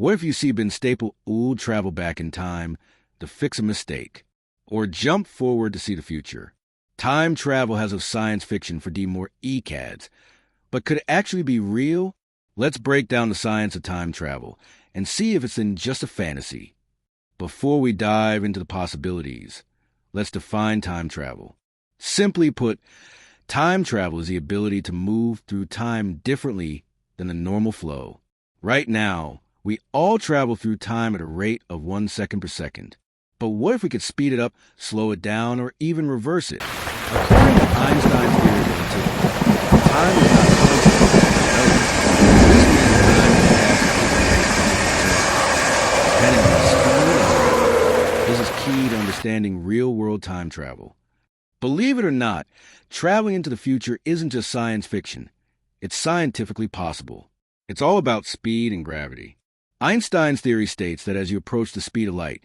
What if you see Ben Staple travel back in time to fix a mistake? Or jump forward to see the future? Time travel has of science fiction for more ECADs. But could it actually be real? Let's break down the science of time travel and see if it's in just a fantasy. Before we dive into the possibilities, let's define time travel. Simply put, time travel is the ability to move through time differently than the normal flow. Right now, we all travel through time at a rate of 1 second per second. But what if we could speed it up, slow it down, or even reverse it? According to Einstein's theory of relativity, time is not constant. This means time passes depending on speed. This is key to understanding real-world time travel. Believe it or not, traveling into the future isn't just science fiction. It's scientifically possible. It's all about speed and gravity. Einstein's theory states that as you approach the speed of light,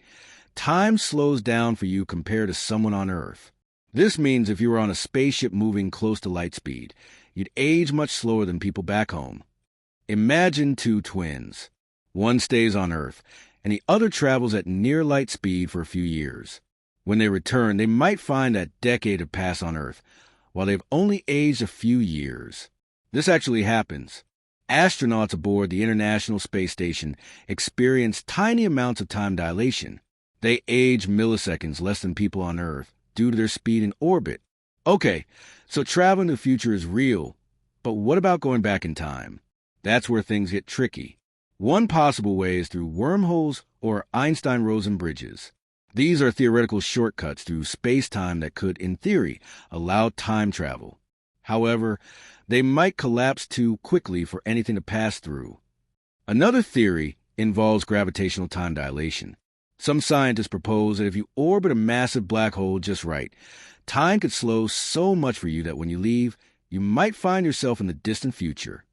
time slows down for you compared to someone on Earth. This means if you were on a spaceship moving close to light speed, you'd age much slower than people back home. Imagine two twins. One stays on Earth, and the other travels at near light speed for a few years. When they return, they might find that decade had passed on Earth, while they've only aged a few years. This actually happens. Astronauts aboard the International Space Station experience tiny amounts of time dilation. They age milliseconds less than people on Earth due to their speed in orbit. Okay, so traveling to the future is real, but what about going back in time? That's where things get tricky. One possible way is through wormholes or Einstein-Rosen bridges. These are theoretical shortcuts through space-time that could, in theory, allow time travel. However, they might collapse too quickly for anything to pass through. Another theory involves gravitational time dilation. Some scientists propose that if you orbit a massive black hole just right, time could slow so much for you that when you leave, you might find yourself in the distant future.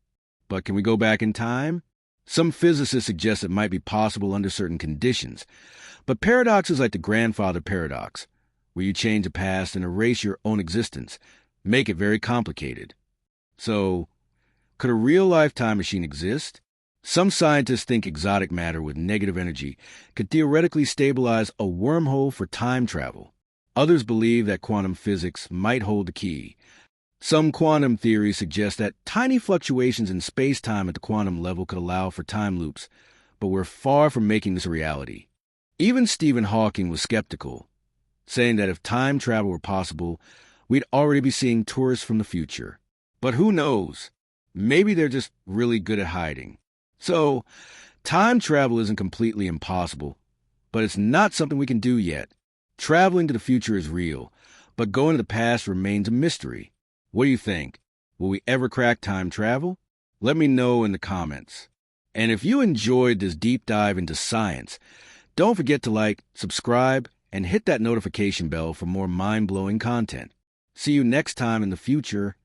But can we go back in time? Some physicists suggest it might be possible under certain conditions, but paradoxes like the grandfather paradox, where you change the past and erase your own existence, make it very complicated. So, could a real-life time machine exist? Some scientists think exotic matter with negative energy could theoretically stabilize a wormhole for time travel. Others believe that quantum physics might hold the key. Some quantum theories suggest that tiny fluctuations in space-time at the quantum level could allow for time loops, but we're far from making this a reality. Even Stephen Hawking was skeptical, saying that if time travel were possible, we'd already be seeing tourists from the future. But who knows? Maybe they're just really good at hiding. So, time travel isn't completely impossible, but it's not something we can do yet. Traveling to the future is real, but going to the past remains a mystery. What do you think? Will we ever crack time travel? Let me know in the comments. And if you enjoyed this deep dive into science, don't forget to like, subscribe, and hit that notification bell for more mind-blowing content. See you next time in the future.